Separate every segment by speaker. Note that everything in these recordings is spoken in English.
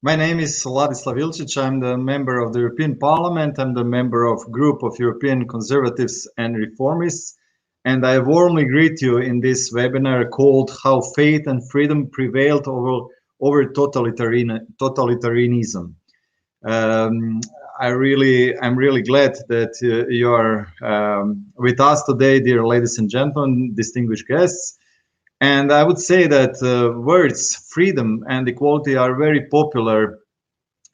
Speaker 1: My name is Ladislav Ilčić. I'm the member of the European Parliament. I'm the member of Group of European Conservatives and Reformists. And I warmly greet you in this webinar called How Faith and Freedom Prevailed over Totalitarianism. I'm really glad that you are with us today, dear ladies and gentlemen, distinguished guests. And I would say that words freedom and equality are very popular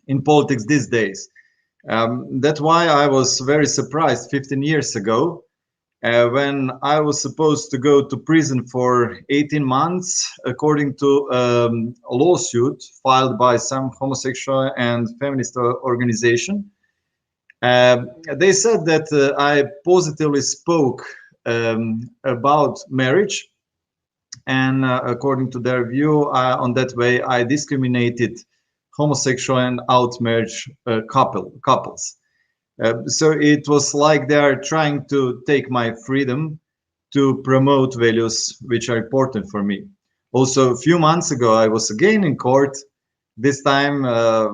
Speaker 1: in politics these days. That's why I was very surprised 15 years ago when I was supposed to go to prison for 18 months, according to a lawsuit filed by some homosexual and feminist organization. They said that I positively spoke about marriage. And according to their view, on that way, I discriminated homosexual and out marriage couples. So it was like they are trying to take my freedom to promote values which are important for me. Also, a few months ago, I was again in court. This time, a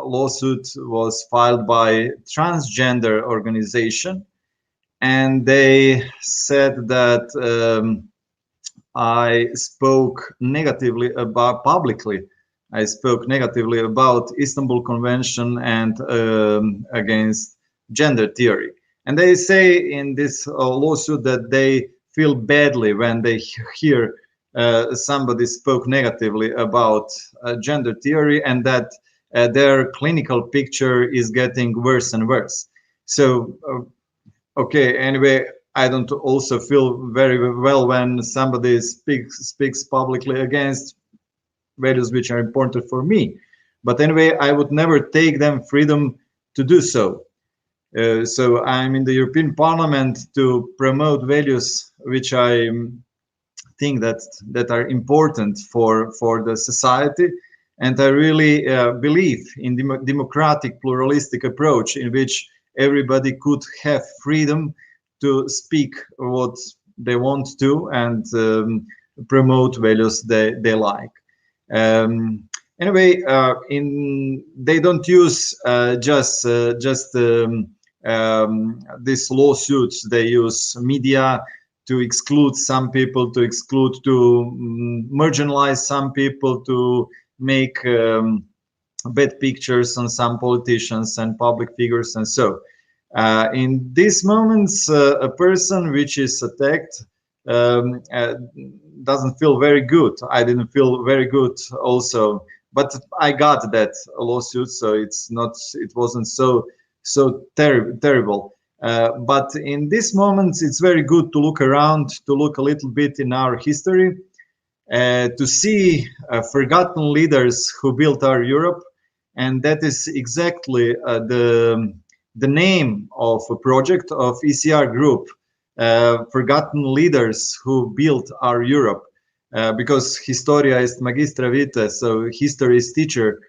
Speaker 1: lawsuit was filed by transgender organization, and they said that I spoke negatively about publicly. I spoke negatively about Istanbul Convention and against gender theory. And they say in this lawsuit that they feel badly when they hear somebody spoke negatively about gender theory, and that their clinical picture is getting worse and worse. So, okay, anyway, I don't also feel very well when somebody speaks publicly against values which are important for me. But anyway, I would never take them freedom to do so. So I'm in the European Parliament to promote values which I think that are important for the society. And I really believe in the democratic pluralistic approach in which everybody could have freedom to speak what they want to and promote values they like. Anyway, they don't use just these lawsuits. They use media to exclude some people, to marginalize some people, to make bad pictures on some politicians and public figures, and so. In these moments, a person which is attacked doesn't feel very good. I didn't feel very good also, but I got that lawsuit, so it wasn't so terrible. But in these moments, it's very good to look around, to look a little bit in our history, to see forgotten leaders who built our Europe, and that is exactly the name of a project of ECR Group, forgotten leaders who built our Europe, because historia est magistra vitae, so history is teacher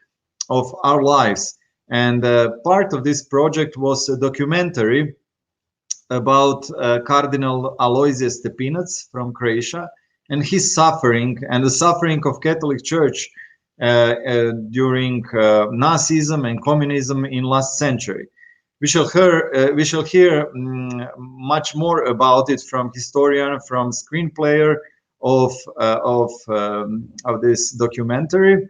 Speaker 1: of our lives. And part of this project was a documentary about Cardinal Alojzije Stepinac from Croatia and his suffering and the suffering of Catholic Church during Nazism and communism in last century. We shall hear much more about it from historian, from screenplayer of this documentary.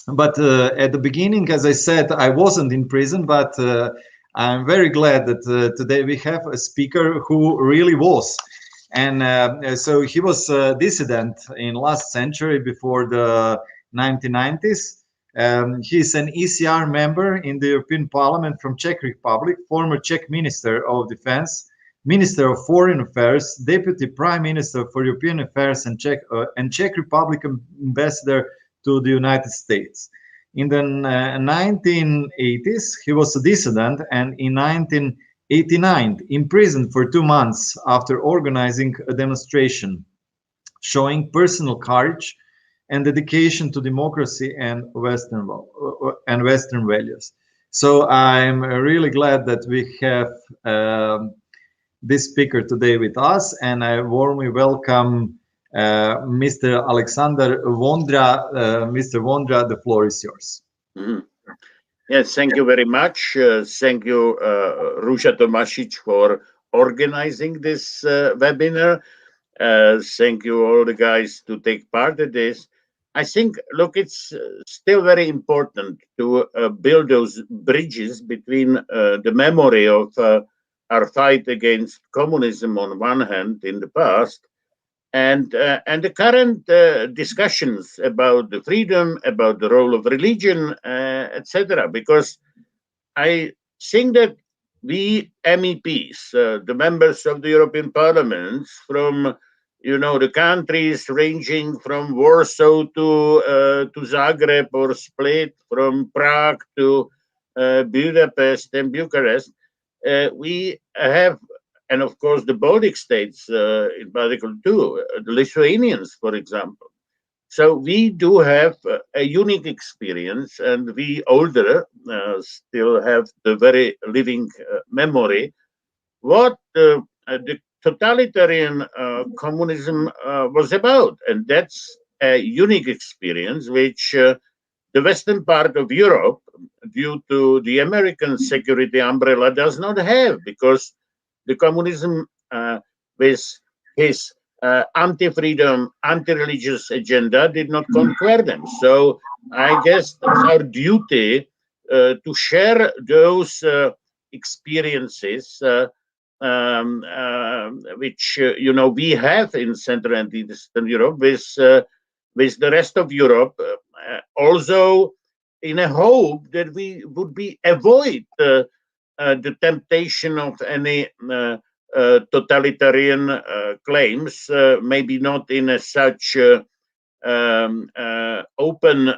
Speaker 1: But at the beginning, as I said, I wasn't in prison, but I'm very glad that today we have a speaker who really was. And so he was a dissident in last century before the 1990s. He's an ECR member in the European Parliament from Czech Republic, former Czech Minister of Defense, Minister of Foreign Affairs, Deputy Prime Minister for European Affairs, and Czech Republic Ambassador to the United States. In the 1980s, he was a dissident, and in 1989, imprisoned for 2 months after organizing a demonstration showing personal courage and dedication to democracy and Western values. So I'm really glad that we have this speaker today with us, and I warmly welcome Mr. Alexander Wandra. Mr. Wandra, the floor is yours.
Speaker 2: Mhm. Yes, thank you very much. Thank you, Ruža Tomasic, for organizing this webinar. Thank you, all the guys, to take part in this. I think, look, it's still very important to build those bridges between the memory of our fight against communism on one hand in the past, and the current discussions about the freedom, about the role of religion, etc. Because I think that we MEPs, the members of the European Parliament, from the countries ranging from Warsaw to Zagreb or Split, from Prague to Budapest and Bucharest, we have, and of course the Baltic states in particular too, the Lithuanians, for example. So we do have a unique experience, and we older still have the very living memory what the totalitarian communism was about, and that's a unique experience which the western part of Europe, due to the American security umbrella, does not have, because the communism with his anti-freedom, anti-religious agenda did not conquer them. So I guess it's our duty to share those experiences which we have in Central and Eastern Europe with the rest of Europe, also in a hope that we would be avoid the temptation of any totalitarian claims, maybe not in a such open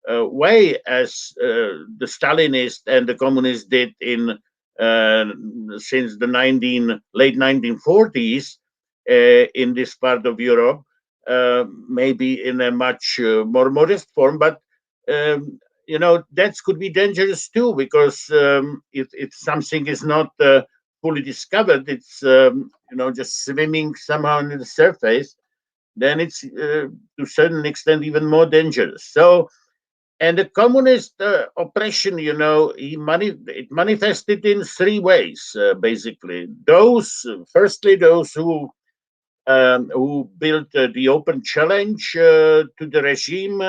Speaker 2: way as the Stalinists and the communists did in since the late 1940s in this part of Europe, maybe in a much more modest form, but that could be dangerous too, because if something is not fully discovered, it's just swimming somehow on the surface, then it's to a certain extent even more dangerous. So, and the communist oppression, it manifested in three ways, basically. Firstly, those who built the open challenge to the regime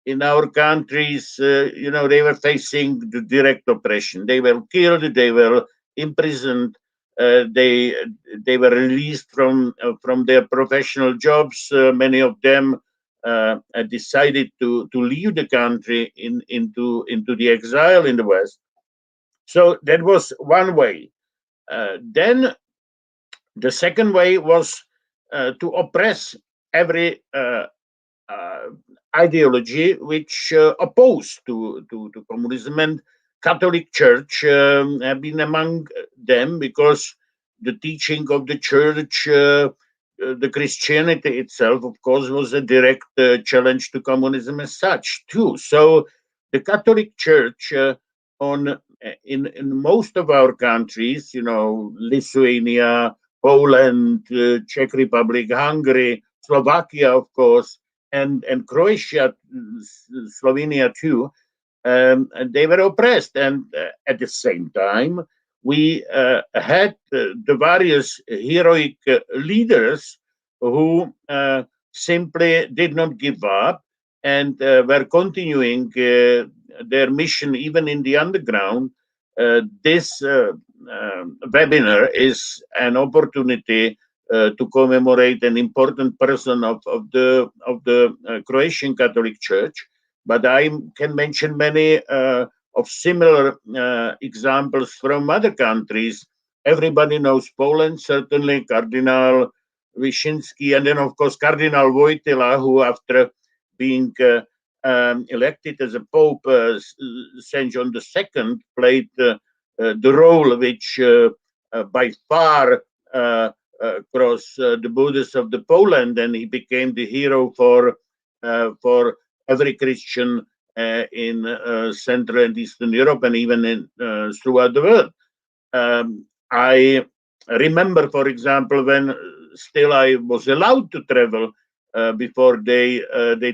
Speaker 2: in our countries. They were facing the direct oppression. They were killed. They were imprisoned. They were released from their professional jobs. Many of them decided to leave the country into the exile in the West. So that was one way. Then the second way was to oppress every ideology which opposed to communism, and Catholic Church have been among them, because the teaching of the Church, the Christianity itself, of course, was a direct challenge to communism as such too. So the Catholic Church in most of our countries, Lithuania, Poland, Czech Republic, Hungary, Slovakia, of course, and Croatia, Slovenia too, they were oppressed. And at the same time, we had the various heroic leaders who simply did not give up and were continuing their mission even in the underground. This webinar is an opportunity to commemorate an important person of the Croatian Catholic Church, but I can mention many of similar examples from other countries. Everybody knows Poland, certainly Cardinal Wyszynski, and then of course Cardinal Wojtyla, who after being elected as a Pope, St. John II, played the role which by far across the borders of the Poland, and he became the hero for every Christian in Central and Eastern Europe, and even throughout the world. I remember, for example, when still I was allowed to travel before they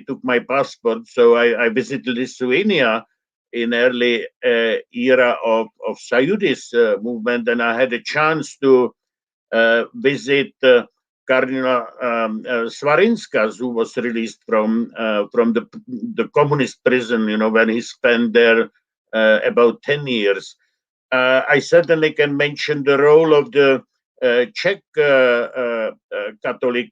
Speaker 2: took my passport. So I visited Lithuania in early era of Sąjūdis movement, and I had a chance to visit Cardinal Svarinskas, who was released from the communist prison, when he spent there about 10 years. I certainly can mention the role of the Czech Catholic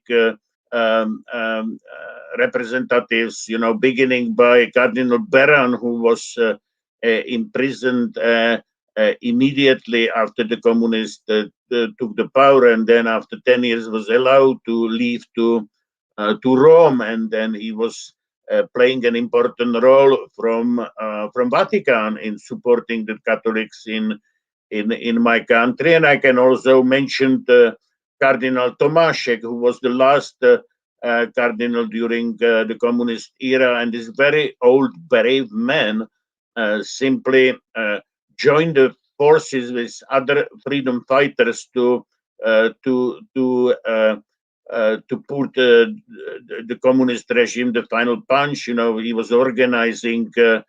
Speaker 2: representatives, beginning by Cardinal Beran, who was imprisoned immediately after the communists took the power, and then after 10 years was allowed to leave to Rome, and then he was playing an important role from Vatican in supporting the Catholics in my country. And I can also mention Cardinal Tomášek, who was the last cardinal during the communist era, and this very old, brave man simply joined the forces with other freedom fighters to put the communist regime the final punch. He was organizing the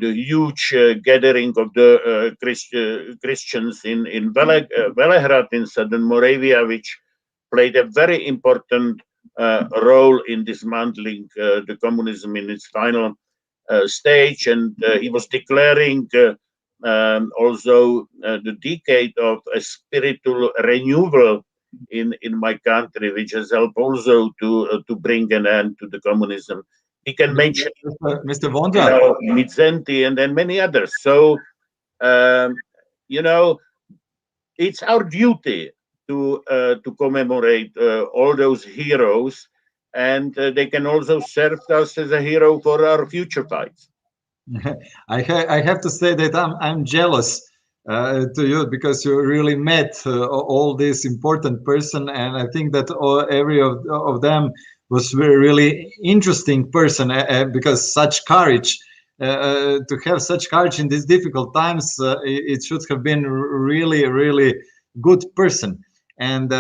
Speaker 2: huge gathering of the Christians in Velehrad in southern Moravia, which played a very important role in dismantling the communism in its final stage. And he was declaring also the decade of a spiritual renewal in my country, which has helped also to bring an end to the communism. He can mention
Speaker 1: Mr. Wandra,
Speaker 2: Mizenti and then many others. So it's our duty to commemorate all those heroes, and they can also serve us as a hero for our future fights.
Speaker 1: I have to say that I'm jealous to you, because you really met all these important person, and I think that every of them was really interesting person, because such courage, to have such courage in these difficult times, it should have been really good person. And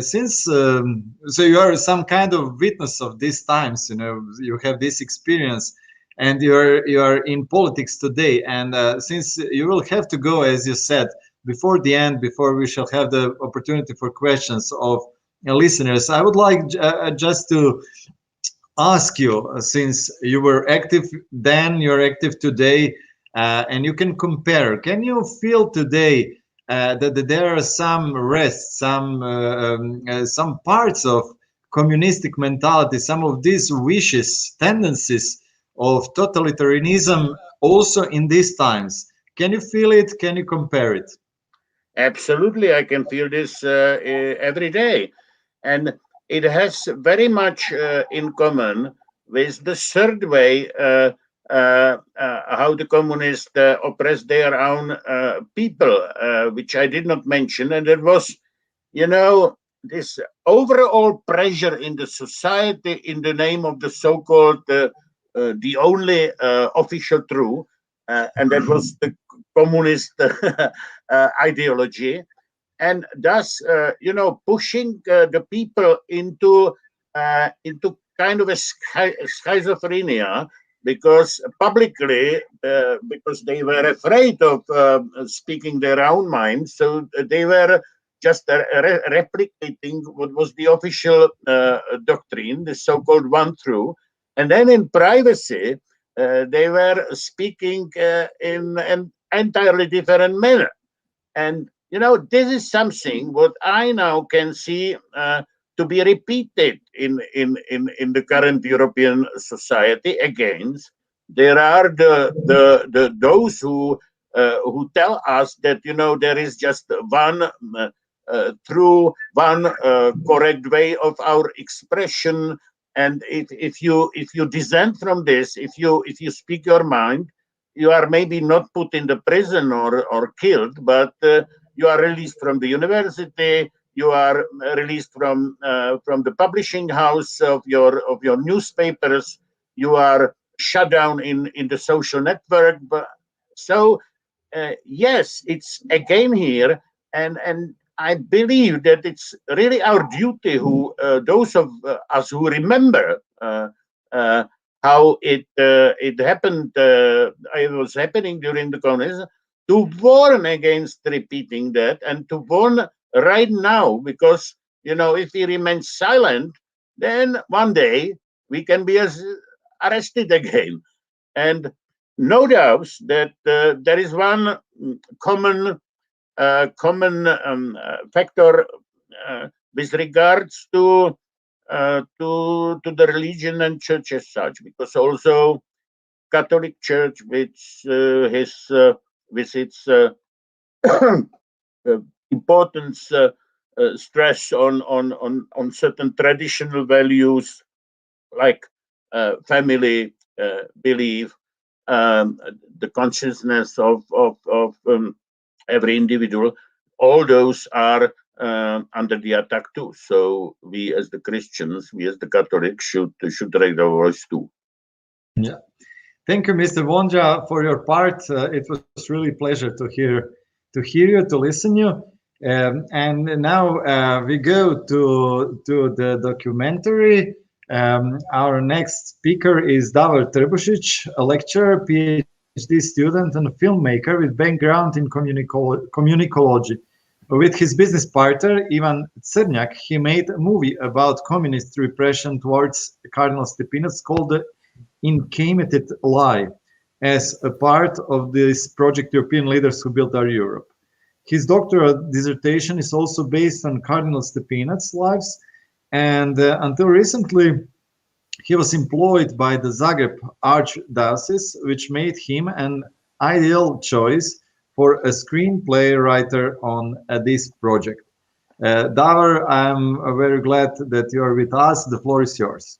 Speaker 1: since so you are some kind of witness of these times, you have this experience, and you are in politics today, and since you will have to go, as you said, before the end, before we shall have the opportunity for questions of listeners, I would like just to ask you, since you were active then, you're active today, and you can compare, can you feel today that there are some rests, some parts of communistic mentality, some of these wishes, tendencies of totalitarianism also in these times? Can you feel it? Can you compare it?
Speaker 2: Absolutely, I can feel this every day. And it has very much in common with the third way how the communists oppressed their own people, which I did not mention. And it was, this overall pressure in the society in the name of the so-called the only official truth, and that was the communist ideology, and thus pushing the people into kind of a schizophrenia, because publicly, because they were afraid of speaking their own minds, so they were just replicating what was the official doctrine, the so-called one true, and then in privacy they were speaking in an entirely different manner. And this is something what I now can see to be repeated in the current European society. Again, there are those who tell us that there is just one true, one correct way of our expression, and if you dissent from this, if you speak your mind, you are maybe not put in the prison or killed, but you are released from the university. You are released from the publishing house of your newspapers. You are shut down in the social network. But so yes, it's a game here, and I believe that it's really our duty, who those of us who remember how it happened, it was happening during the communism, to warn against repeating that, and to warn right now, because if we remain silent, then one day we can be arrested again. And no doubt that there is one common factor with regards to the religion and church as such, because also Catholic Church, which has with its importance stress on certain traditional values like family, belief, the consciousness of every individual, all those are under the attack too. So we as the Christians, we as the Catholics should raise our voice too.
Speaker 1: Yeah. Thank you, Mr. Wandra, for your part. It was really a pleasure to hear you, to listen you. And now we go to the documentary. Our next speaker is Davor Trbušić, a lecturer, PhD student, and a filmmaker with background in communicology. With his business partner, Ivan Crnjak, he made a movie about communist repression towards Cardinal Stepinac called the Incarnated Lie, as a part of this project European Leaders Who Built Our Europe. His doctoral dissertation is also based on Cardinal Stepinac's lives, and until recently, he was employed by the Zagreb Archdiocese, which made him an ideal choice for a screenplay writer on this project. Davor, I'm very glad that you are with us. The floor is yours.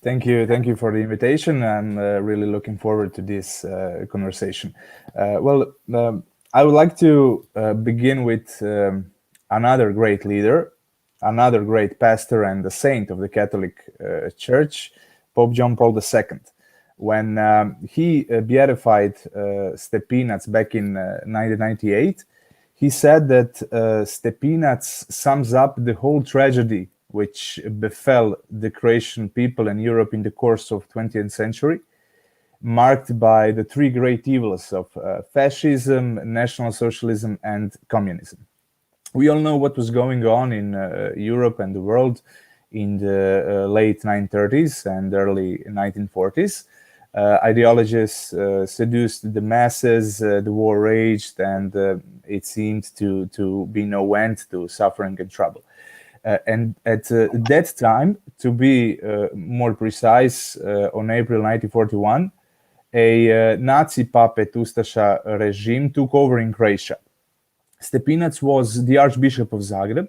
Speaker 3: Thank you for the invitation. I'm really looking forward to this conversation. I would like to begin with another great leader, another great pastor and a saint of the Catholic Church, Pope John Paul II. When he beatified Stepinac back in 1998, he said that Stepinac sums up the whole tragedy which befell the Croatian people and Europe in the course of 20th century, marked by the three great evils of fascism, National Socialism, and communism. We all know what was going on in Europe and the world in the late 1930s and early 1940s. Ideologies seduced the masses, the war raged, and it seemed to be no end to suffering and trouble. And at that time, to be more precise, on April 1941, a Nazi puppet Ustaše regime took over in Croatia. Stepinac was the Archbishop of Zagreb,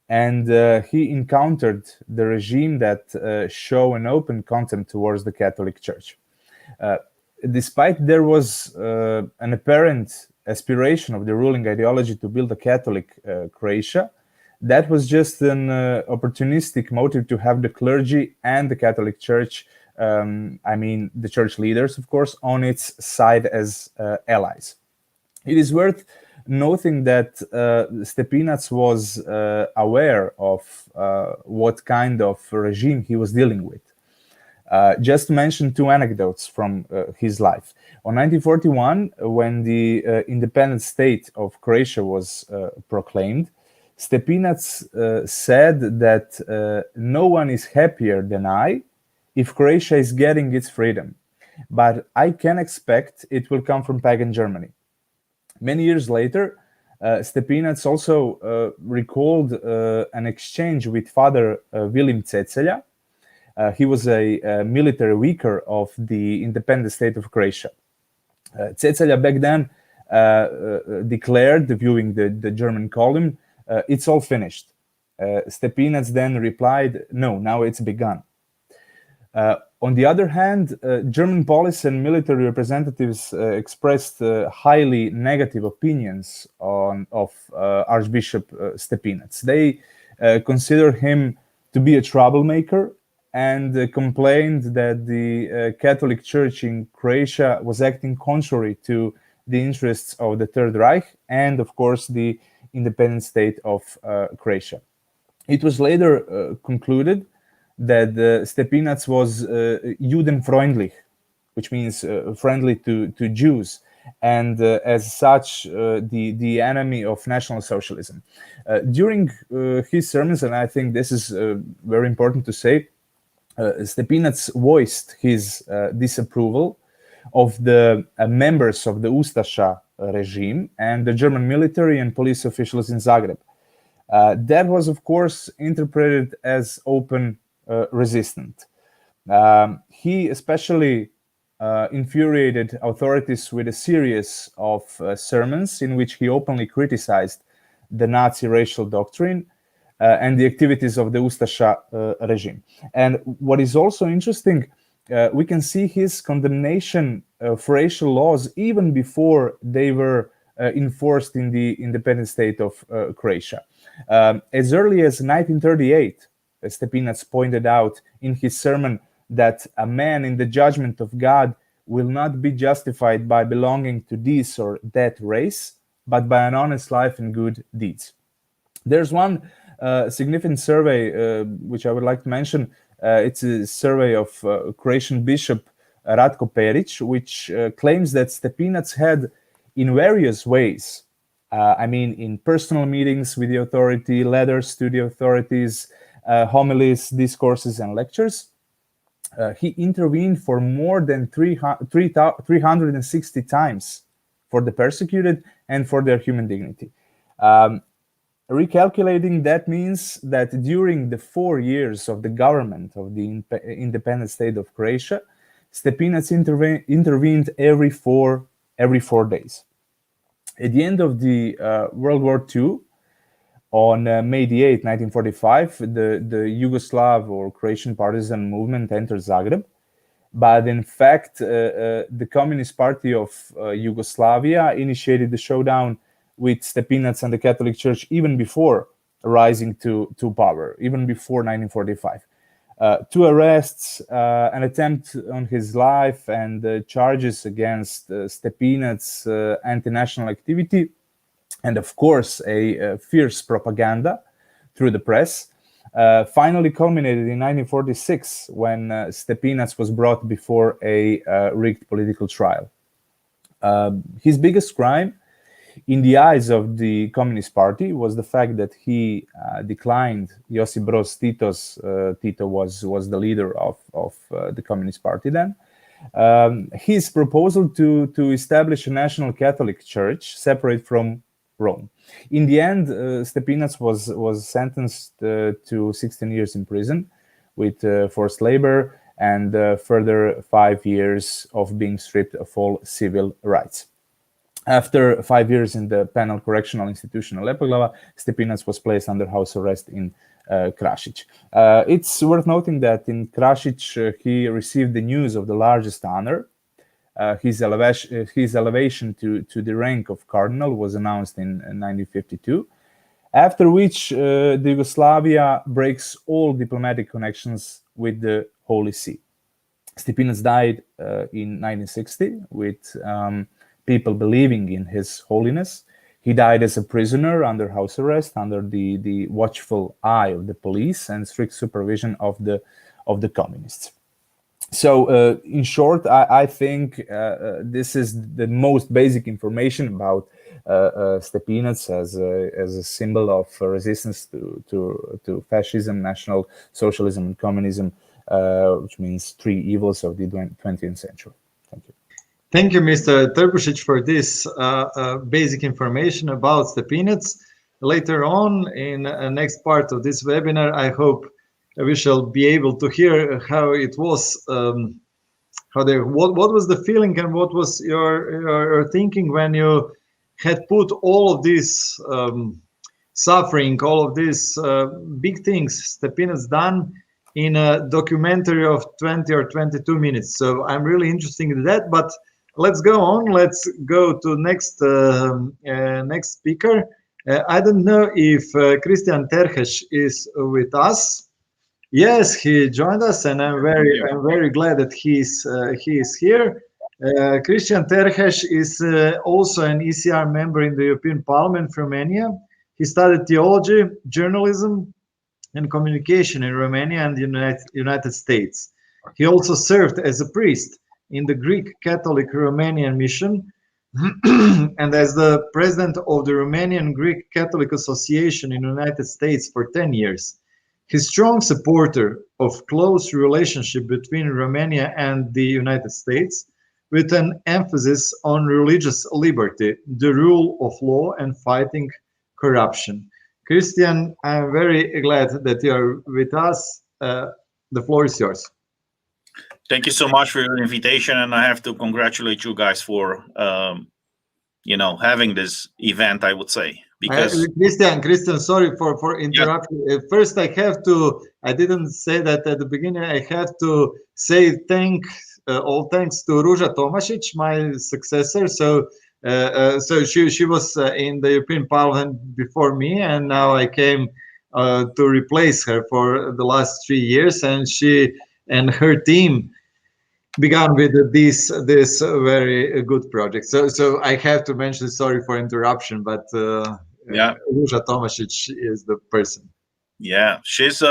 Speaker 3: and he encountered the regime that showed an open contempt towards the Catholic Church. Despite there was an apparent aspiration of the ruling ideology to build a Catholic Croatia, that was just an opportunistic motive to have the clergy and the Catholic Church, the church leaders, of course, on its side as allies. It is worth noting that Stepinac was aware of what kind of regime he was dealing with. Just to mention two anecdotes from his life. On 1941, when the independent state of Croatia was proclaimed, Stepinac said that no one is happier than I if Croatia is getting its freedom, but I can expect it will come from pagan Germany. Many years later, Stepinac also recalled an exchange with Father Vilim Cecelja. He was a military vicar of the independent state of Croatia. Cecelja back then declared, viewing the German column, it's all finished. Stepinac then replied, no, now it's begun. On the other hand, German police and military representatives expressed highly negative opinions of Archbishop Stepinac. They consider him to be a troublemaker and complained that the Catholic Church in Croatia was acting contrary to the interests of the Third Reich and, of course, the independent state of Croatia. It was later concluded that Stepinac was Judenfreundlich, which means friendly to Jews, and as such the enemy of National Socialism. During his sermons, and I think this is very important to say, Stepinac voiced his disapproval of the members of the Ustaše regime and the German military and police officials in Zagreb. That was, of course, interpreted as open resistance. He especially infuriated authorities with a series of sermons in which he openly criticized the Nazi racial doctrine and the activities of the Ustaše regime. And what is also interesting, we can see his condemnation of racial laws even before they were enforced in the independent state of Croatia. As early as 1938, Stepinac pointed out in his sermon that a man in the judgment of God will not be justified by belonging to this or that race, but by an honest life and good deeds. There's one significant survey which I would like to mention. It's a survey of Croatian Bishop Ratko Perić, which claims that Stepinac had, in various ways, in personal meetings with the authority, letters to the authorities, homilies, discourses, and lectures, he intervened for more than 360 times for the persecuted and for their human dignity. Recalculating, that means that during the 4 years of the government of the independent state of Croatia, Stepinac intervened every four days. At the end of the World War II, on May the 8th, 1945, the Yugoslav or Croatian partisan movement entered Zagreb. But in fact, the Communist Party of Yugoslavia initiated the showdown with Stepinac and the Catholic Church even before rising to power, even before 1945. 2 arrests, an attempt on his life, and charges against Stepinac's anti-national activity, and of course a fierce propaganda through the press, finally culminated in 1946 when Stepinac was brought before a rigged political trial. His biggest crime in the eyes of the Communist Party was the fact that he declined Josip Broz Tito's, Tito was the leader of the Communist Party then, his proposal to establish a national Catholic Church separate from Rome. In the end, Stepinac was sentenced to 16 years in prison with forced labor and further 5 years of being stripped of all civil rights. After 5 years in the penal correctional institution of Lepoglava, Stepinac was placed under house arrest in Krašić. It's worth noting that in Krašić he received the news of the largest honor. His elevation to the rank of Cardinal was announced in 1952, after which the Yugoslavia breaks all diplomatic connections with the Holy See. Stepinac died in 1960 with people believing in his holiness. He died as a prisoner under house arrest, under the watchful eye of the police and strict supervision of the communists. So, in short, I think this is the most basic information about Stepinac as a symbol of resistance to fascism, National Socialism, and communism, which means 3 evils of the 20th century. Thank you.
Speaker 1: Thank you, Mr. Terkesh, for this basic information about Stepinac. Later on, in the next part of this webinar, I hope we shall be able to hear how it was, what was the feeling and what was your thinking when you had put all of this suffering, all of these big things Stepinac done in a documentary of 20 or 22 minutes. So I'm really interested in that, but let's go on. Let's go to next speaker. I don't know if Christian Terkesh is with us. Yes, he joined us, and I'm very glad that he is here. Christian Terkesh is also an ECR member in the European Parliament from Romania. He studied theology, journalism, and communication in Romania and the United States. He also served as a priest in the Greek Catholic Romanian Mission and as the president of the Romanian Greek Catholic Association in the United States for 10 years. He's strong supporter of close relationship between Romania and the United States, with an emphasis on religious liberty, the rule of law, and fighting corruption. Christian, I'm very glad that you are with us. The floor is yours.
Speaker 4: Thank you so much for your invitation, and I have to congratulate you guys for, having this event. I would say because
Speaker 1: Christian, sorry for interrupting. Yeah. First, I didn't say that at the beginning. I have to say all thanks to Ruža Tomašić, my successor. So she was in the European Parliament before me, and now I came to replace her for the last 3 years, and she and her team began with this very good project. So I have to mention, sorry for interruption, but Ruža Tomašić is the person.
Speaker 4: Yeah, she's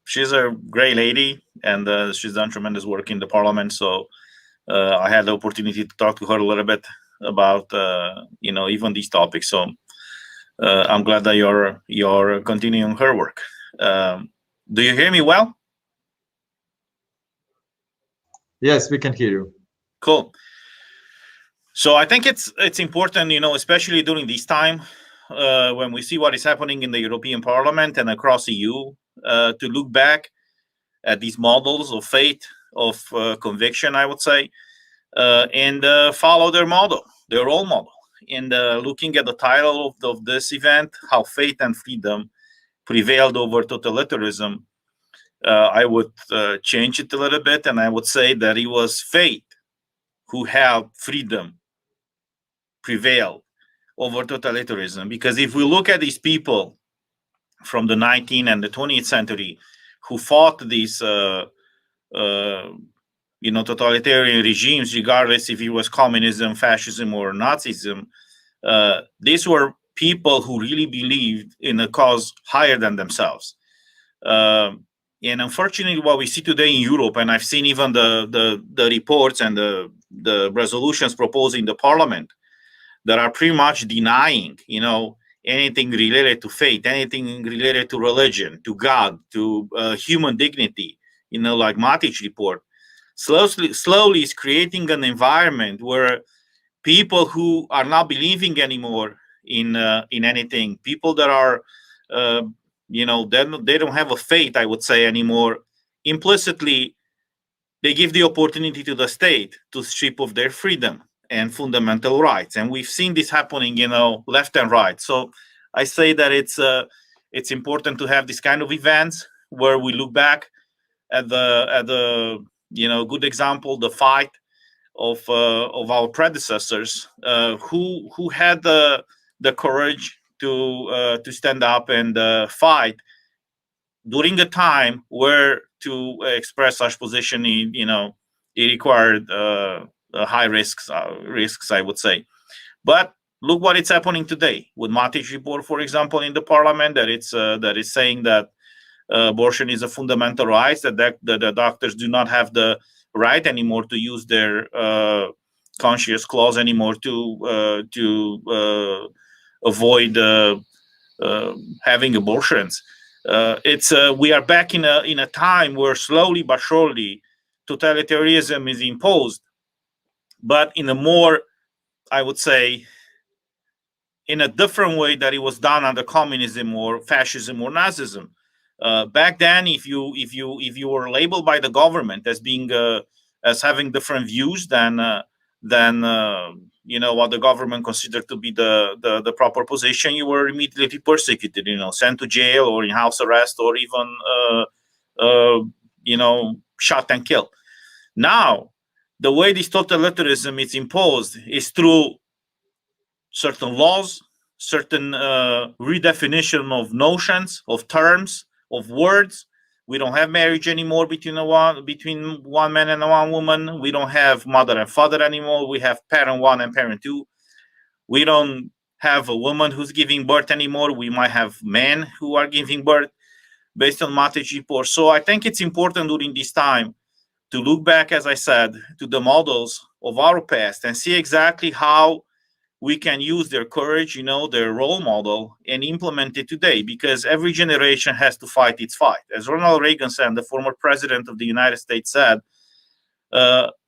Speaker 4: she's a great lady, and she's done tremendous work in the parliament. So I had the opportunity to talk to her a little bit about even these topics. So I'm glad that you're continuing her work. Do you hear me well?
Speaker 1: Yes, we can hear you.
Speaker 4: Cool. So I think it's important, especially during this time when we see what is happening in the European Parliament and across EU, to look back at these models of faith, of conviction, I would say, and follow their model, their role model. And looking at the title of this event, How Faith and Freedom Prevailed Over Totalitarianism, I would change it a little bit, and I would say that it was faith who helped freedom prevail over totalitarianism. Because if we look at these people from the 19th and the 20th century who fought these totalitarian regimes, regardless if it was communism, fascism, or Nazism, these were people who really believed in a cause higher than themselves. And unfortunately, what we see today in Europe, and I've seen even the reports and the resolutions proposed in the parliament that are pretty much denying, anything related to faith, anything related to religion, to God, to human dignity, like Matic report, slowly is creating an environment where people who are not believing anymore in anything, people that are they don't have a faith, I would say, anymore. Implicitly, they give the opportunity to the state to strip of their freedom and fundamental rights, and we've seen this happening, left and right. So I say that it's important to have this kind of events where we look back at the good example, the fight of our predecessors who had the courage to stand up and fight during a time where to express such position, it required high risks, I would say. But look what is happening today with Matic report, for example, in the parliament, that is saying that abortion is a fundamental right, that the doctors do not have the right anymore to use their conscience clause anymore to avoid having abortions. We are back in a time where slowly but surely totalitarianism is imposed, but in a more, I would say, in a different way that it was done under communism or fascism or Nazism. Back then, if you were labeled by the government as being as having different views than what the government considered to be the proper position, you were immediately persecuted, sent to jail or in house arrest or even shot and killed. Now, the way this totalitarianism is imposed is through certain laws, certain redefinition of notions, of terms, of words. We don't have marriage anymore between one man and one woman. We don't have mother and father anymore. We have parent one and parent two. We don't have a woman who's giving birth anymore. We might have men who are giving birth based on marriage report. So I think it's important during this time to look back, as I said, to the models of our past and see exactly how we can use their courage, their role model, and implement it today, because every generation has to fight its fight. As Ronald Reagan said, the former president of the United States said,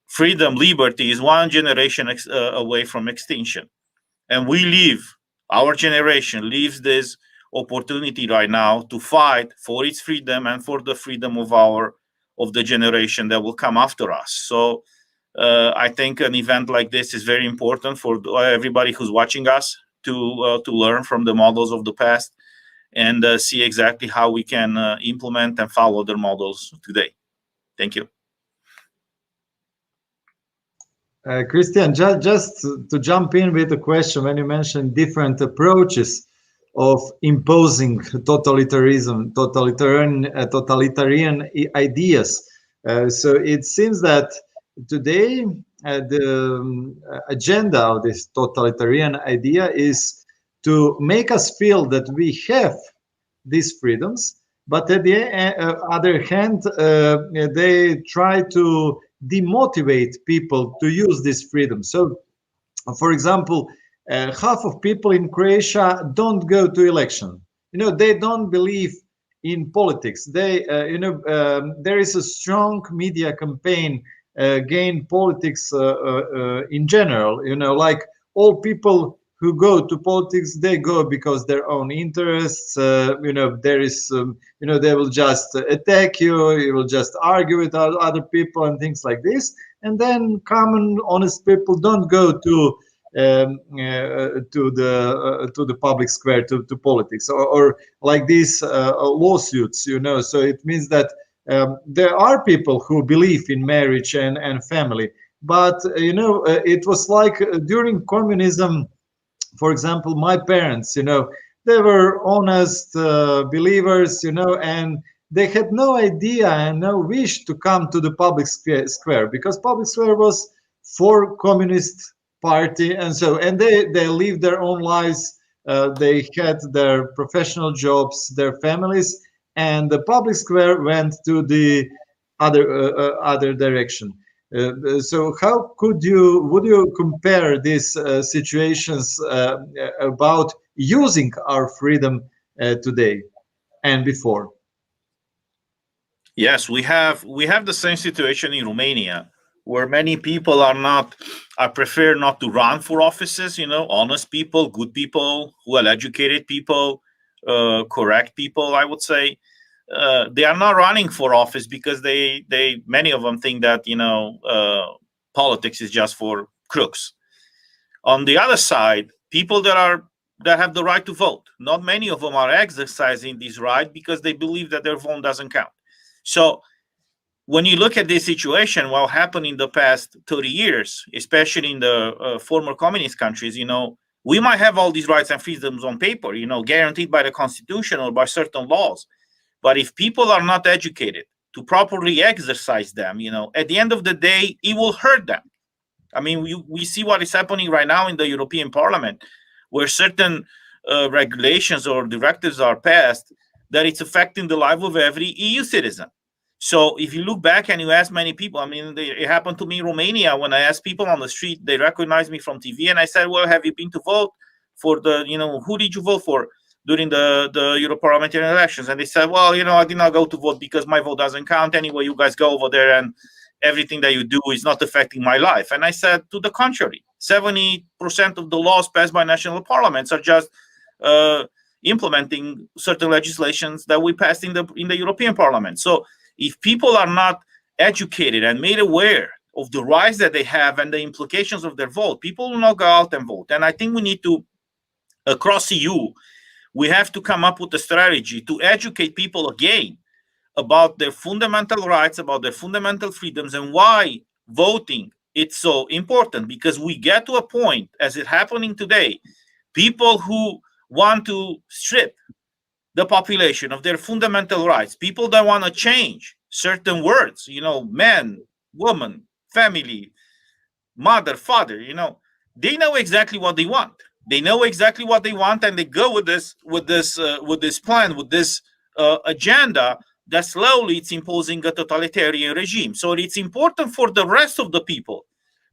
Speaker 4: freedom, liberty is one generation away from extinction. And our generation leaves this opportunity right now to fight for its freedom and for the freedom of the generation that will come after us. So I think an event like this is very important for everybody who's watching us to learn from the models of the past and see exactly how we can implement and follow their models today. Thank you.
Speaker 1: Christian, just to jump in with a question, when you mentioned different approaches of imposing totalitarian ideas, so it seems that today the agenda of this totalitarian idea is to make us feel that we have these freedoms, but at the other hand, they try to demotivate people to use this freedom. So, for example, half of people in Croatia don't go to election. They don't believe in politics. They, there is a strong media campaign against politics in general. Like all people who go to politics, they go because their own interests. There is, they will just attack you. You will just argue with other people and things like this. And then common, honest people don't go to the public square to politics or like these lawsuits. So it means that there are people who believe in marriage and family, but it was like during communism. For example, my parents, they were honest believers, and they had no idea and no wish to come to the public square because public square was for communist party, and they lived their own lives. They had their professional jobs, their families, and the public square went to the other direction. So how would you compare these situations about using our freedom today and before?
Speaker 4: Yes, we have the same situation in Romania, where many people I prefer not to run for offices, honest people, good people, well-educated people, correct people, I would say. They are not running for office because many of them think that politics is just for crooks. On the other side, people that have the right to vote, not many of them are exercising this right because they believe that their vote doesn't count. So when you look at this situation, what happened in the past 30 years, especially in the former communist countries, we might have all these rights and freedoms on paper, guaranteed by the Constitution or by certain laws. But if people are not educated to properly exercise them, at the end of the day, it will hurt them. I mean, we see what is happening right now in the European Parliament, where certain regulations or directives are passed that it's affecting the life of every EU citizen. So if you look back and you ask many people, I mean, it happened to me in Romania when I asked people on the street, they recognized me from TV, and I said, well, have you been to vote for who did you vote for during the Europarliamentary elections? And they said, well, I did not go to vote because my vote doesn't count anyway. You guys go over there and everything that you do is not affecting my life. And I said, to the contrary, 70% of the laws passed by national parliaments are just implementing certain legislations that we passed in the European Parliament. So if people are not educated and made aware of the rights that they have and the implications of their vote, people will not go out and vote. And I think we need to, across EU, we have to come up with a strategy to educate people again about their fundamental rights, about their fundamental freedoms, and why voting it's so important. Because we get to a point, as it's happening today, people who want to strip the population of their fundamental rights, people that want to change certain words, man, woman, family, mother, father, they know exactly what they want. They know exactly what they want, and they go with this plan, with this agenda that slowly it's imposing a totalitarian regime. So it's important for the rest of the people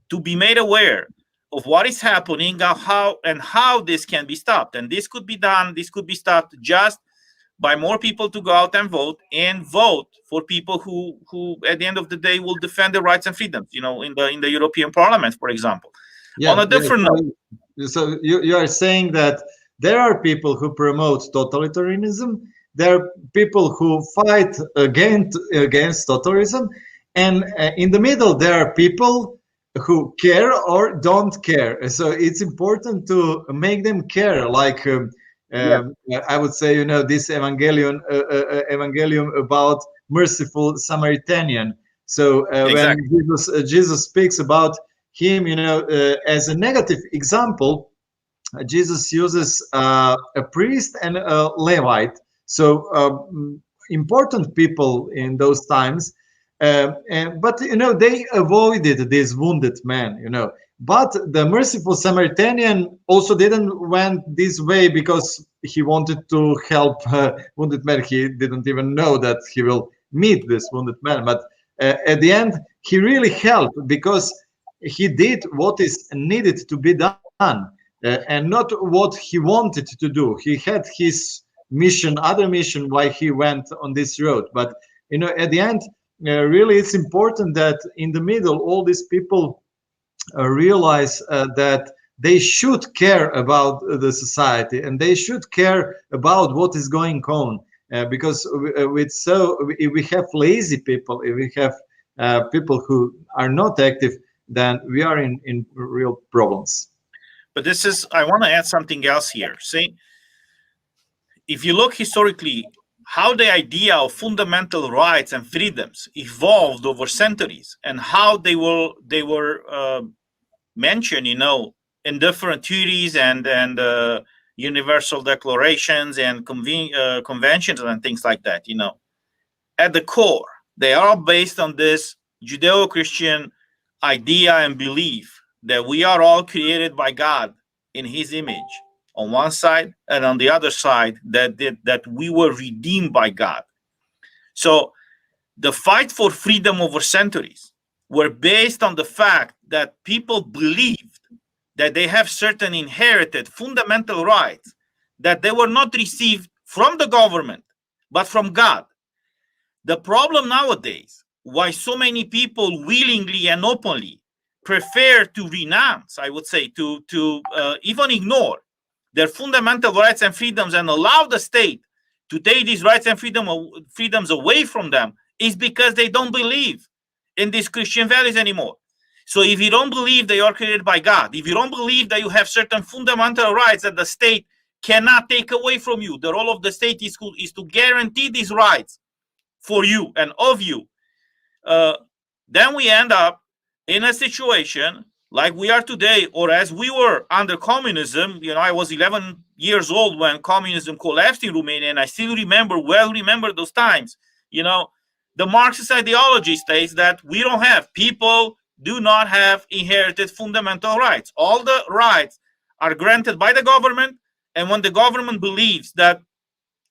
Speaker 4: to be made aware of what is happening, how this can be stopped. And this could be done, this could be stopped just by more people to go out and vote for people who at the end of the day will defend their rights and freedoms, in the European Parliament, for example.
Speaker 1: Yeah,
Speaker 4: on a different note.
Speaker 1: So you are saying that there are people who promote totalitarianism, there are people who fight against totalitarianism, and in the middle there are people who care or don't care. So it's important to make them care, like I would say, this evangelium about merciful Samaritan. So
Speaker 4: Exactly.
Speaker 1: when Jesus speaks about him, as a negative example, Jesus uses a priest and a Levite. So important people in those times. But they avoided this wounded man. But the merciful Samaritan also didn't went this way because he wanted to help wounded man. He didn't even know that he will meet this wounded man. But at the end, he really helped because he did what is needed to be done and not what he wanted to do. He had his mission, other mission, why he went on this road. But at the end, really, it's important that in the middle, all these people realize that they should care about the society and they should care about what is going on. Because if we have lazy people, if we have people who are not active, then we are in real problems.
Speaker 4: But I want to add something else here. See, if you look historically, how the idea of fundamental rights and freedoms evolved over centuries, and how they were mentioned, in different treaties and universal declarations and conventions and things like that. At the core, they are based on this Judeo-Christian idea and belief that we are all created by God in His image on one side, and on the other side that we were redeemed by God. So the fight for freedom over centuries were based on the fact that people believed that they have certain inherited fundamental rights that they were not received from the government but from God. The problem nowadays, why so many people willingly and openly prefer to renounce, I would say, to even ignore their fundamental rights and freedoms and allow the state to take these rights and freedoms away from them, is because they don't believe in these Christian values anymore. So if you don't believe that you are created by God, if you don't believe that you have certain fundamental rights that the state cannot take away from you, the role of the state is to guarantee these rights for you and of you, then we end up in a situation like we are today, or as we were under communism. I was 11 years old when communism collapsed in Romania, and I still remember those times. The Marxist ideology states that people do not have inherited fundamental rights. All the rights are granted by the government, and when the government believes that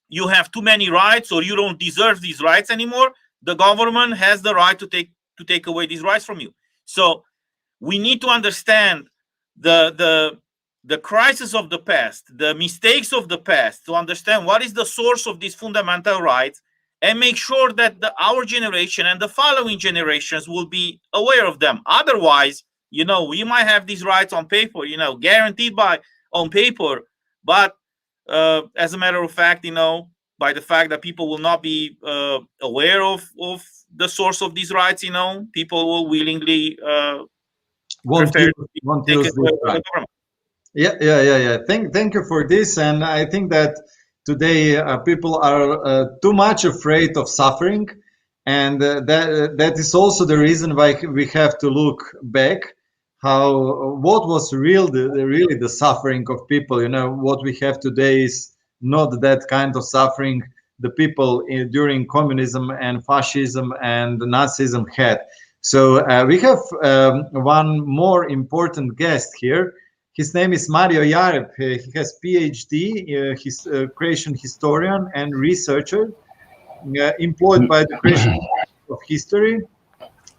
Speaker 4: you have too many rights or you don't deserve these rights anymore, the government has the right to take away these rights from you. So we need to understand the crisis of the past, the mistakes of the past, to understand what is the source of these fundamental rights, and make sure that our generation and the following generations will be aware of them. Otherwise, we might have these rights on paper, guaranteed on paper, but as a matter of fact, by the fact that people will not be aware of the source of these rights, people will willingly
Speaker 1: want to use this right. Yeah. Thank you for this. And I think that today people are too much afraid of suffering, and that is also the reason why we have to look back. What was really the suffering of people? What we have today is not that kind of suffering the people during communism and fascism and Nazism had. So we have one more important guest here. His name is Mario Jareb. He has PhD. He's a Croatian historian and researcher employed by the Croatian Institute of History.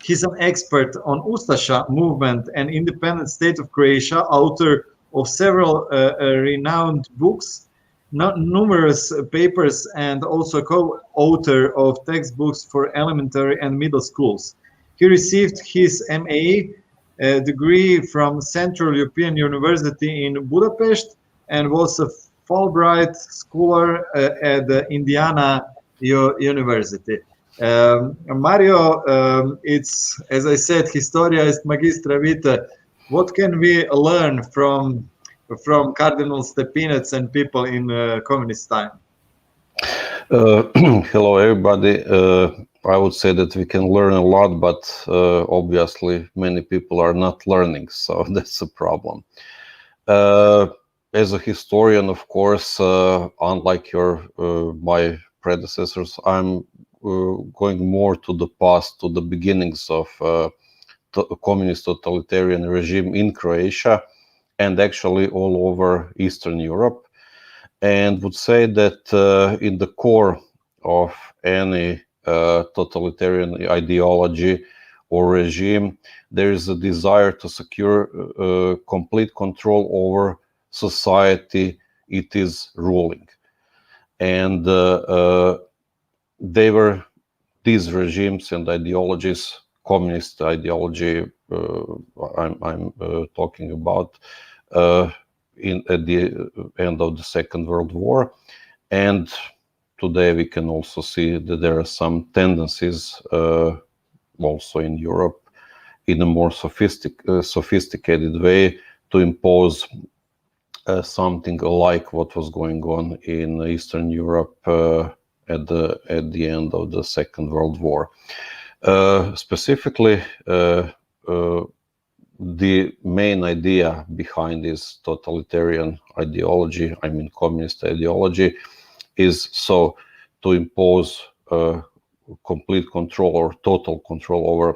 Speaker 1: He's an expert on Ustaše movement and independent state of Croatia, author of several renowned books, numerous papers, and also co-author of textbooks for elementary and middle schools. He received his MA degree from Central European University in Budapest and was a Fulbright scholar at the Indiana University. Mario, it's, as I said, Historia est magistra vitae. What can we learn from Cardinal Stepinac and people in communist time?
Speaker 5: Hello, everybody. I would say that we can learn a lot, but obviously many people are not learning, so that's a problem. As a historian, of course, unlike my predecessors, I'm going more to the past, to the beginnings of communist totalitarian regime in Croatia and actually all over Eastern Europe, and would say that in the core of any totalitarian ideology or regime, there is a desire to secure complete control over society it is ruling. And these regimes and ideologies, communist ideology, I'm talking about at the end of the Second World War, and today we can also see that there are some tendencies also in Europe in a more sophisticated way to impose something like what was going on in Eastern Europe at the end of the Second World War. Specifically, the main idea behind this totalitarian ideology, I mean communist ideology, is so to impose complete control or total control over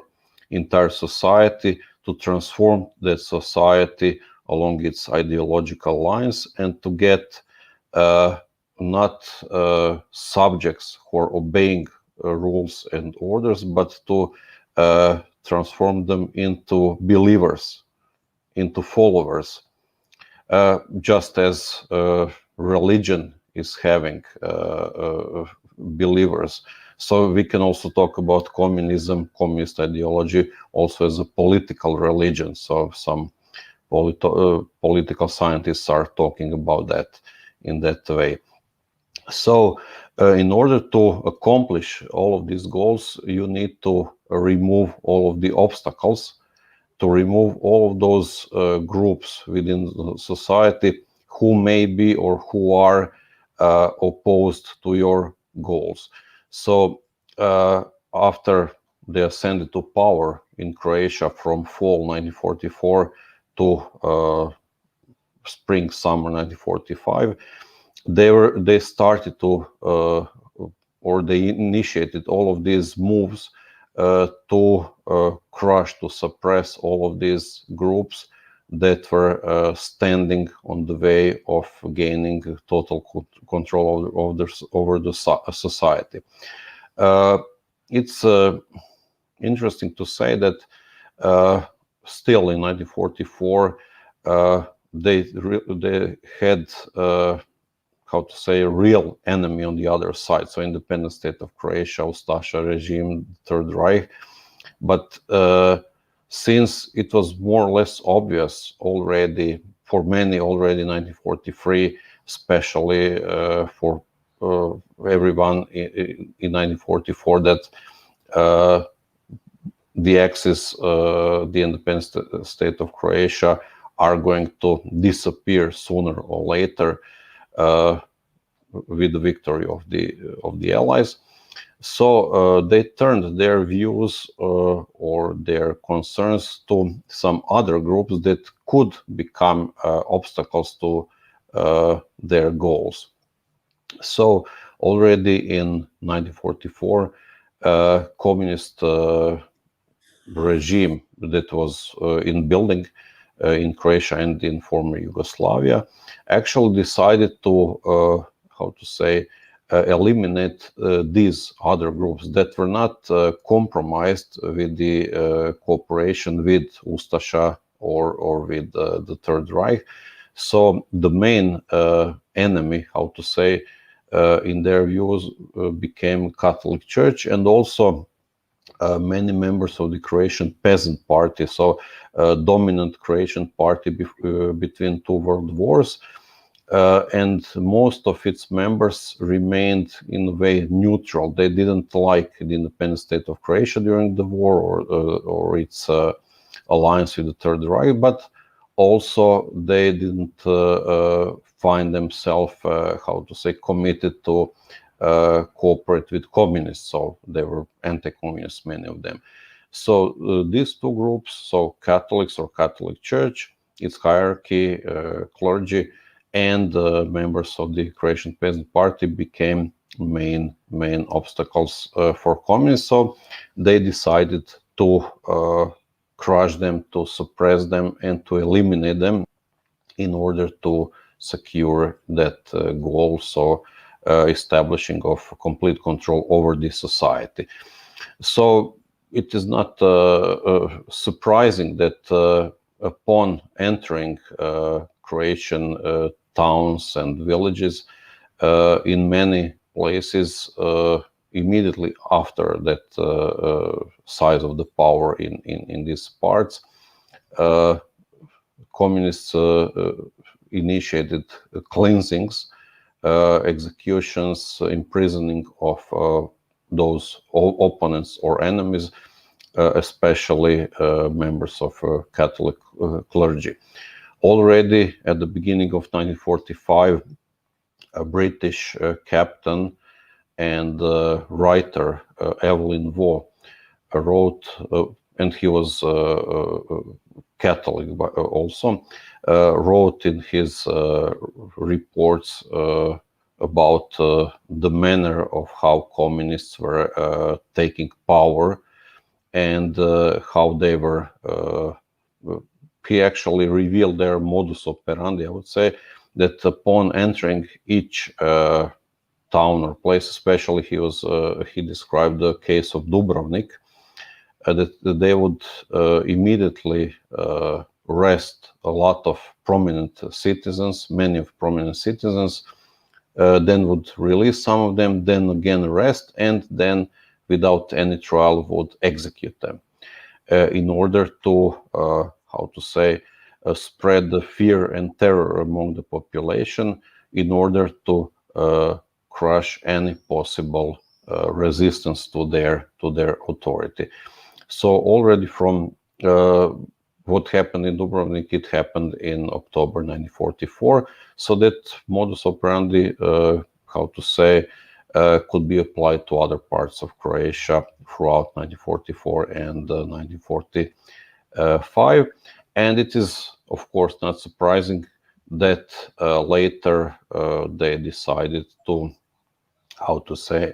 Speaker 5: entire society, to transform that society along its ideological lines, and to get not subjects who are obeying rules and orders, but to transform them into believers, into followers, just as religion is having believers. So we can also talk about communism, communist ideology, also as a political religion. So some political scientists are talking about that in that way. So in order to accomplish all of these goals, you need to remove all of the obstacles, to remove all of those groups within society who may be or who are opposed to your goals. So after they ascended to power in Croatia from fall 1944 to spring summer 1945, they started to or they initiated all of these moves to crush, to suppress all of these groups that were standing on the way of gaining total control over the society. It's interesting to say that still in 1944 they had how to say, a real enemy on the other side. So independent state of Croatia, Ustaše regime, Third Reich. But since it was more or less obvious already, for many already in 1943, especially for everyone in 1944, that the Axis, the independent state of Croatia, are going to disappear sooner or later with the victory of the Allies. So they turned their views or their concerns to some other groups that could become obstacles to their goals. So already in 1944, communist regime that was in building in Croatia and in former Yugoslavia, actually decided to, eliminate these other groups that were not compromised with the cooperation with Ustaše or with the Third Reich. So the main enemy, in their views, became Catholic Church, and also many members of the Croatian Peasant Party, so dominant Croatian party between two world wars. And most of its members remained in a way neutral. They didn't like the independent state of Croatia during the war or its alliance with the Third Reich, but also they didn't find themselves, committed to cooperate with communists. So they were anti-communist, many of them. So these two groups, so Catholics or Catholic Church, its hierarchy, clergy, and members of the Croatian Peasant Party became main obstacles for communists. So they decided to crush them, to suppress them, and to eliminate them in order to secure that goal, so establishing of complete control over the society. So it is not surprising that upon entering Croatian towns and villages, in many places, immediately after that size of the power in these parts, communists initiated cleansings, executions, imprisoning of those opponents or enemies, especially members of Catholic clergy. Already at the beginning of 1945, a British captain and writer, Evelyn Waugh, wrote, and he was Catholic also, wrote in his reports about the manner of how communists were taking power and how they were he actually revealed their modus operandi. I would say that upon entering each town or place, especially he described the case of Dubrovnik, that they would immediately arrest a lot of prominent citizens, many of prominent citizens, then would release some of them, then again arrest, and then without any trial would execute them in order to spread the fear and terror among the population, in order to crush any possible resistance to their authority. So already from what happened in Dubrovnik, it happened in October 1944. So that modus operandi, could be applied to other parts of Croatia throughout 1944 and 1945. And it is, of course, not surprising that later they decided to,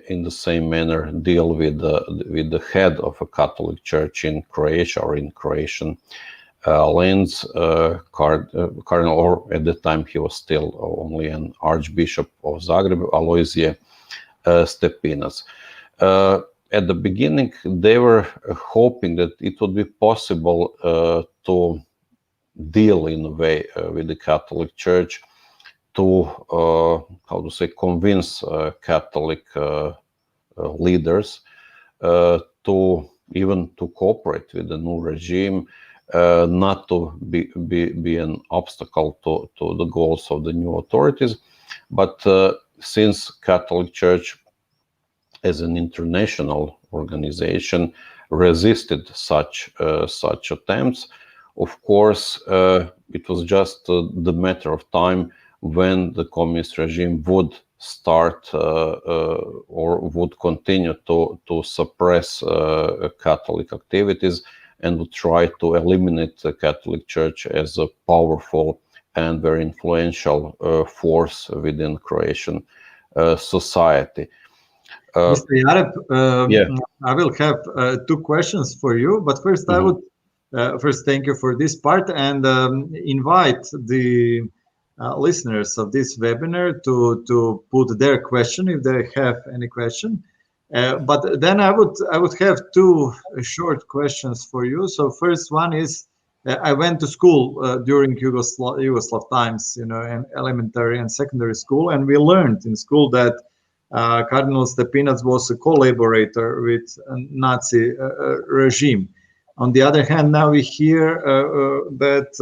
Speaker 5: in the same manner, deal with the head of a Catholic Church in Croatia or in Croatian lands, Cardinal, or at the time he was still only an Archbishop of Zagreb, Alojzije Stepinac. At the beginning, they were hoping that it would be possible to deal in a way with the Catholic Church, to convince Catholic leaders to cooperate with the new regime, not to be an obstacle to the goals of the new authorities. But since Catholic Church as an international organization resisted such attempts, of course, it was just the matter of time when the communist regime would start or would continue to suppress Catholic activities and would try to eliminate the Catholic Church as a powerful and very influential force within Croatian society.
Speaker 1: Mr. Jareb,
Speaker 5: yeah.
Speaker 1: I will have two questions for you, but first I would first thank you for this part, and invite the listeners of this webinar to put their question if they have any question. But then I would have two short questions for you. So first one is, I went to school during Yugoslav times, in elementary and secondary school, and we learned in school that Cardinal Stepinac was a collaborator with a Nazi regime. On the other hand, now we hear that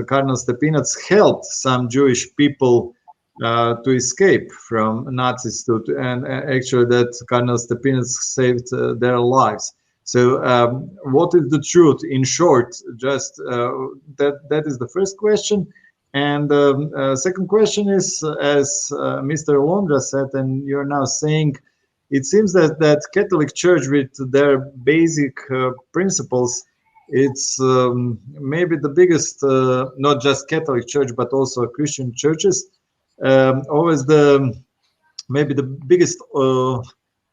Speaker 1: Cardinal Stepinac helped some Jewish people to escape from Nazis, and actually that Cardinal Stepinac saved their lives. So what is the truth? In short, just that is the first question. And second question is, as Mr. Wandra said, and you're now saying, it seems that Catholic Church, with their basic principles, it's maybe the biggest, not just Catholic Church, but also Christian churches, always maybe the biggest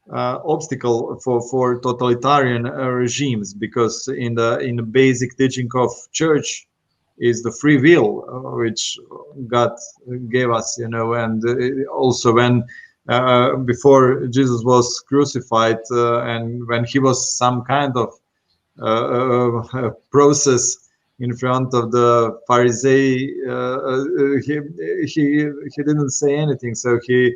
Speaker 1: obstacle for totalitarian regimes, because in the basic teaching of Church is the free will, which God gave us, and also when before Jesus was crucified, and when he was some kind of process in front of the Pharisee, he didn't say anything, so he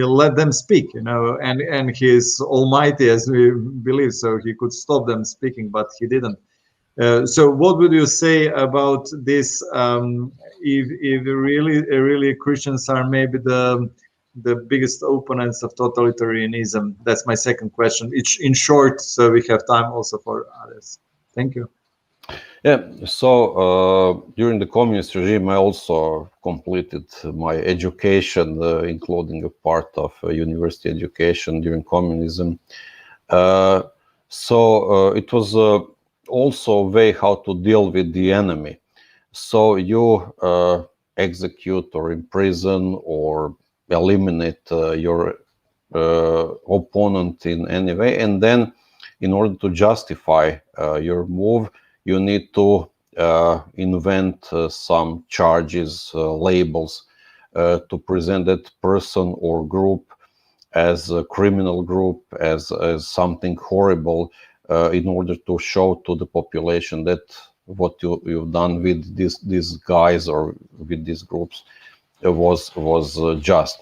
Speaker 1: let them speak, and he is almighty, as we believe, so he could stop them speaking, but he didn't. So what would you say about this, if really Christians are maybe the biggest opponents of totalitarianism? That's my second question. It's in short, so we have time also for others. Thank you.
Speaker 5: Yeah, so during the communist regime, I also completed my education, including a part of university education during communism. So it was also a way how to deal with the enemy. So you execute or imprison or eliminate your opponent in any way, and then in order to justify your move, you need to invent some charges, labels, to present that person or group as a criminal group, as something horrible, in order to show to the population that what you've done with these guys or with these groups was just.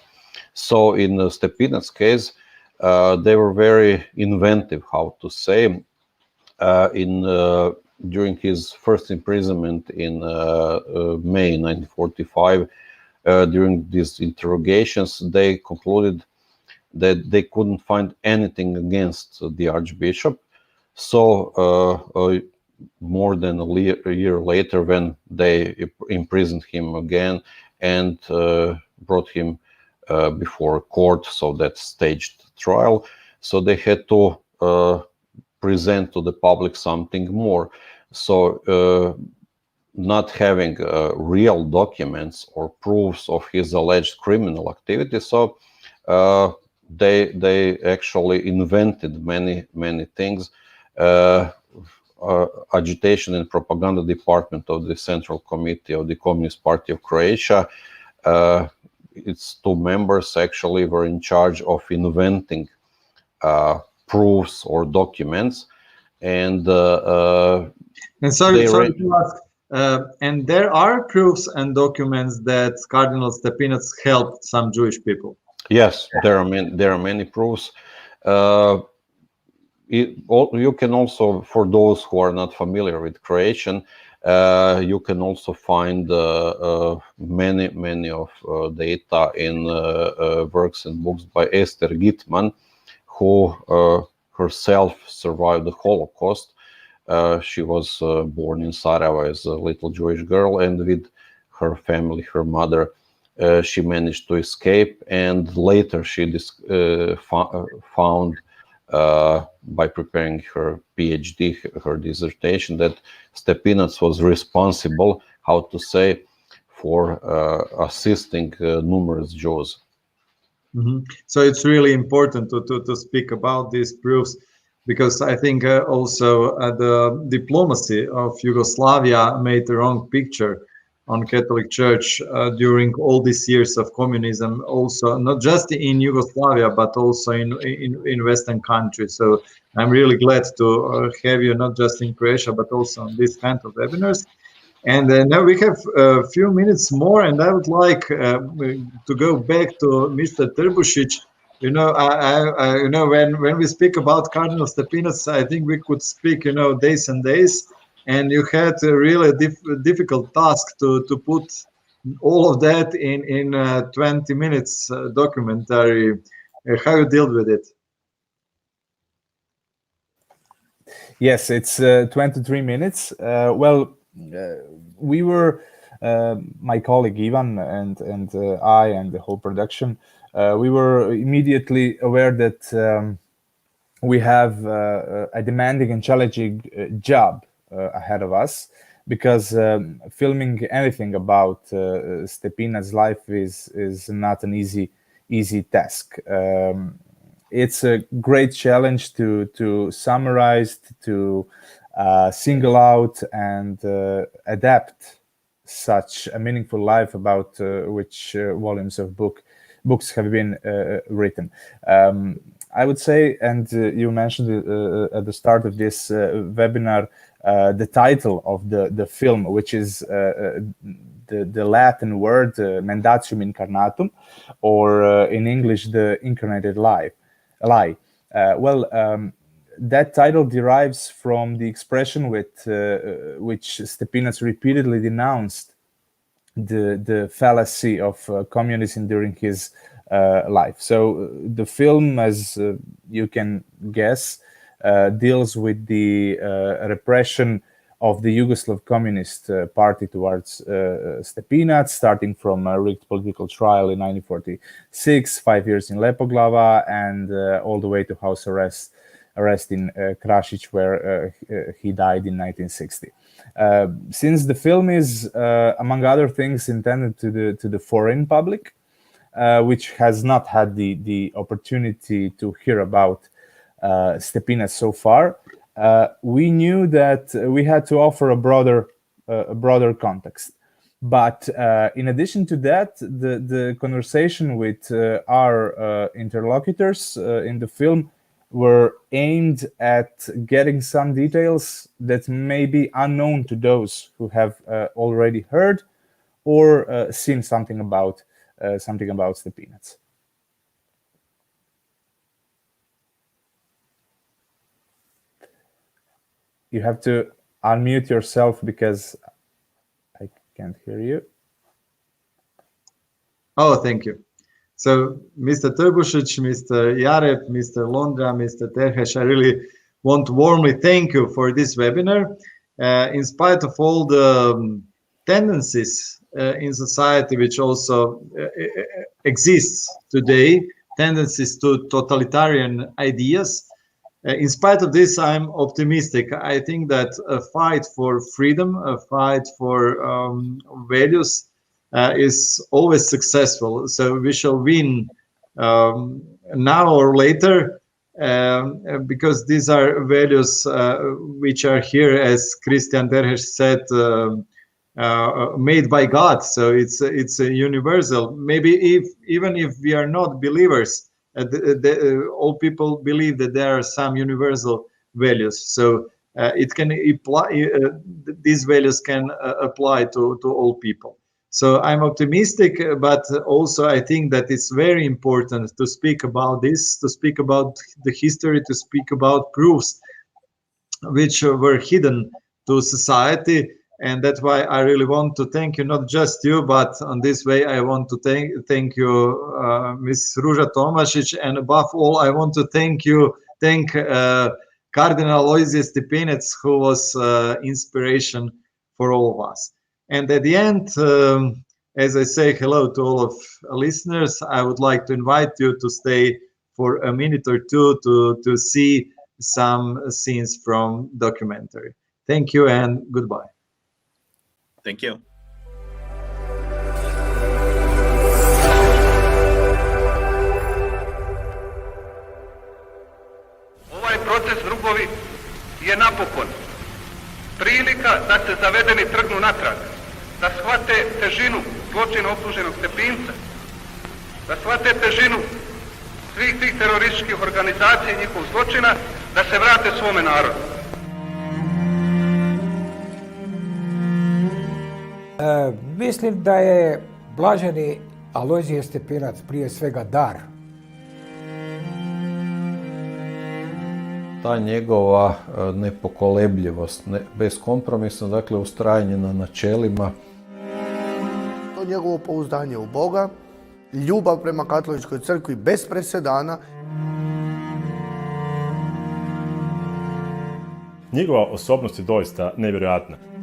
Speaker 5: So in Stepinac's case, they were very inventive, how to say, during his first imprisonment in May 1945, during these interrogations, they concluded that they couldn't find anything against the Archbishop. So more than a year later, when they imprisoned him again and brought him before court, so that staged trial, so they had to present to the public something more. So not having real documents or proofs of his alleged criminal activity, so they actually invented many things. Agitation and propaganda department of the Central Committee of the Communist Party of Croatia, its two members actually were in charge of inventing proofs or documents, and
Speaker 1: sorry to ask, and there are proofs and documents that Cardinal Stepinac helped some Jewish people.
Speaker 5: Yes, there are many proofs. You can also, for those who are not familiar with Croatian, you can also find many of data in works and books by Esther Gitman, who herself survived the Holocaust. She was born in Sarajevo as a little Jewish girl, and with her family, her mother, she managed to escape, and later she found, by preparing her PhD, her dissertation, that Stepinac was responsible, how to say, for assisting numerous Jews.
Speaker 1: Mm-hmm. So it's really important to speak about these proofs. because I think also the diplomacy of Yugoslavia made the wrong picture on Catholic Church during all these years of communism, also not just in Yugoslavia, but also in Western countries. So I'm really glad to have you not just in Croatia, but also on this kind of webinars. And now we have a few minutes more, and I would like to go back to Mr. Trbušić. You know, you know, when we speak about Cardinal Stepinac, I think we could speak, you know, days and days. And you had a really difficult task to put all of that in 20 minutes documentary. How you dealt with it?
Speaker 3: Yes, it's 23 minutes. We were, my colleague Ivan and I and the whole production, we were immediately aware that we have a demanding and challenging job ahead of us, because filming anything about Stepinac's life is not an easy task. It's a great challenge to summarize, to single out and adapt such a meaningful life about which volumes of books have been written. I would say, and you mentioned at the start of this webinar, the title of the film, which is the Latin word Mendacium Incarnatum, or in English, the Incarnated Lie. That title derives from the expression with which Stepinac repeatedly denounced the fallacy of communism during his life. So the film, as you can guess, deals with the repression of the Yugoslav Communist Party towards Stepinac, starting from a rigged political trial in 1946, 5 years in Lepoglava, and all the way to house arrest in Krasić, where he died in 1960. Since the film is, among other things, intended to the foreign public, which has not had the opportunity to hear about Stepinac so far, we knew that we had to offer a broader context. But in addition to that, the conversation with our interlocutors in the film were aimed at getting some details that may be unknown to those who have already heard or seen something about Stepinac. You have to unmute yourself because I can't hear you.
Speaker 1: Oh, thank you. So, Mr. Trbušić, Mr. Jareb, Mr. Wandra, Mr. Terkesh, I really want to warmly thank you for this webinar. In spite of all the tendencies in society which also exists today, tendencies to totalitarian ideas, in spite of this, I'm optimistic. I think that a fight for freedom, a fight for values is always successful. So we shall win now or later, because these are values which are here, as Christian Terkesh said, made by God. So it's a universal. Maybe even if we are not believers, all people believe that there are some universal values. So it can apply. These values can apply to all people. So I'm optimistic, but also I think that it's very important to speak about this, to speak about the history, to speak about proofs which were hidden to society. And that's why I really want to thank you, not just you, but on this way I want to thank you, Ms. Ruža Tomašić, and above all I want to thank Cardinal Alojzije Stepinac, who was inspiration for all of us. And at the end, as I say hello to all of listeners, I would like to invite you to stay for a minute or two to see some scenes from documentary. Thank you and goodbye.
Speaker 4: Thank you.
Speaker 6: Ovaj proces da se zavedeni trgnu natrag, da shvate težinu zločina optuženog Stepinca, da shvate težinu svih tih terorističkih organizacija i njihovog zločina, da se vrate svome narodu.
Speaker 7: Mislim da je blaženi Alojzije Stepinac prije svega dar.
Speaker 8: Ta njegova nepokolebljivost, beskompromisno, dakle ustrajanje na načelima.
Speaker 9: To njegovo pouzdanje u Boga, ljubav prema katoličkoj crkvi bez presedana.
Speaker 10: Njegova osobnost je doista nevjerojatna.